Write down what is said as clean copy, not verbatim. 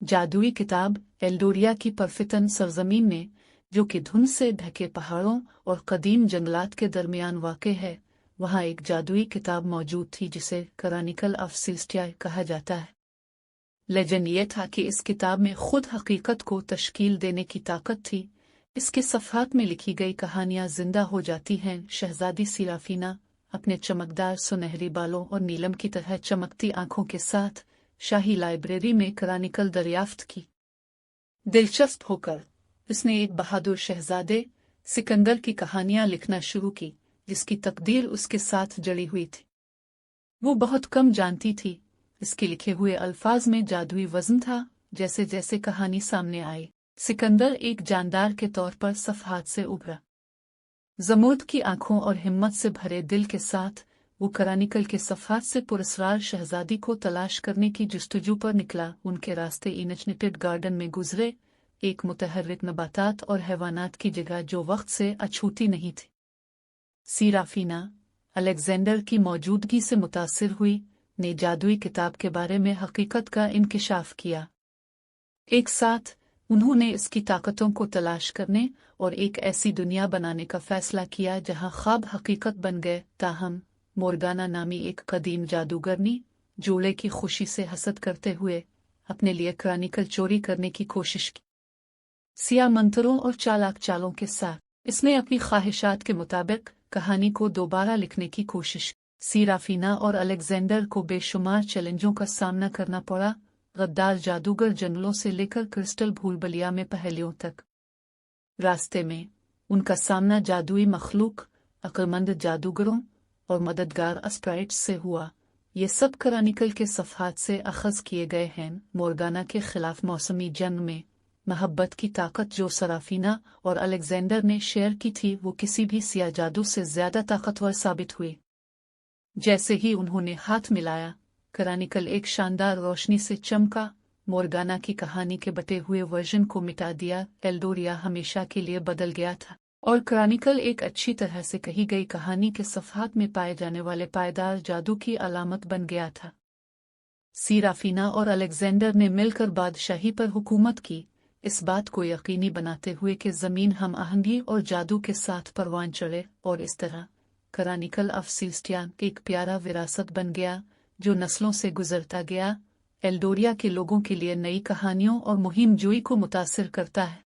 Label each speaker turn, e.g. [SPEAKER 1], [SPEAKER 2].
[SPEAKER 1] जादुई किताब एल्डोरिया की परफितन सरजमीन में, जो कि धुंध से ढके पहाड़ों और कदीम जंगलात के दरमियान वाक़ है, वहाँ एक जादुई किताब मौजूद थी जिसे क्रॉनिकल ऑफ सिल्स्टिया कहा जाता है। लेजेंड ये था कि इस किताब में खुद हकीकत को तश्कील देने की ताकत थी। इसके सफ़हात में लिखी गई कहानियाँ जिंदा हो जाती हैं। शहजादी सिराफीना अपने चमकदार सुनहरी बालों और नीलम की तरह चमकती आंखों के साथ शाही लाइब्रेरी में क्रॉनिकल दरियाफ्त की। दिलचस्प होकर उसने एक बहादुर शहजादे सिकंदर की कहानियां लिखना शुरू की, जिसकी तकदीर उसके साथ जड़ी हुई थी। वो बहुत कम जानती थी, इसके लिखे हुए अल्फाज में जादुई वज़न था। जैसे जैसे कहानी सामने आई, सिकंदर एक जानदार के तौर पर सफ़हात से उभरा। जमूद की आंखों और हिम्मत से भरे दिल के साथ वो क्रॉनिकल के सफ़हात से पुरस्रार शहजादी को तलाश करने की जुस्तजू पर निकला। उनके रास्ते इनचनिटेड गार्डन में गुजरे, एक मुतहर्रिक नबातात और हैवानात की जगह जो वक्त से अछूती नहीं थी। सीराफीना अलेक्जेंडर की मौजूदगी से मुतासिर हुई, ने जादुई किताब के बारे में हकीकत का इंकिशाफ किया। एक साथ उन्होंने इसकी ताकतों को तलाश करने और एक ऐसी दुनिया बनाने का फैसला किया जहां ख्वाब हकीकत बन गए। ताहम मोर्गाना नामी एक कदीम जादूगरनी जूले की खुशी से हसद करते हुए अपने लिए क्रॉनिकल चोरी करने की कोशिश की। सिया मंतरों और चालाक चालों के साथ इसने अपनी ख्वाहिशात के मुताबिक कहानी को दोबारा लिखने की कोशिश की। सीराफीना और अलेक्जेंडर को बेशुमार चैलेंजों का सामना करना पड़ा, गद्दार जादूगर जंगलों से लेकर क्रिस्टल भूलभुलैया में पहेलियों तक। रास्ते में उनका सामना जादुई मखलूक, अक्लमंद जादूगरों और मददगार अस्प्राइट्स से हुआ। ये सब क्रॉनिकल के सफ़हात से अखज़ किए गए हैं। मोर्गाना के खिलाफ मौसमी जंग में मोहब्बत की ताकत जो सराफीना और अलेक्जेंडर ने शेयर की थी, वो किसी भी सिया जादू से ज्यादा ताकतवर साबित हुई। जैसे ही उन्होंने हाथ मिलाया, क्रॉनिकल एक शानदार रोशनी से चमका, मोर्गाना की कहानी के बटे हुए वर्जन को मिटा दिया। एल्डोरिया हमेशा के लिए बदल गया था और क्रॉनिकल एक अच्छी तरह से कही गई कहानी के सफ़हात में पाए जाने वाले पायदार जादू की अलामत बन गया था। सीराफीना और अलेक्जेंडर ने मिलकर बादशाही पर हुकूमत की, इस बात को यकीनी बनाते हुए कि ज़मीन हम आहंगी और जादू के साथ परवान चढ़े, और इस तरह क्रॉनिकल ऑफ सिल्स्टिया एक प्यारा विरासत बन गया जो नस्लों से गुजरता गया। एल्डोरिया के लोगों के लिए नई कहानियों और मुहिम जोई को मुतासिर करता है।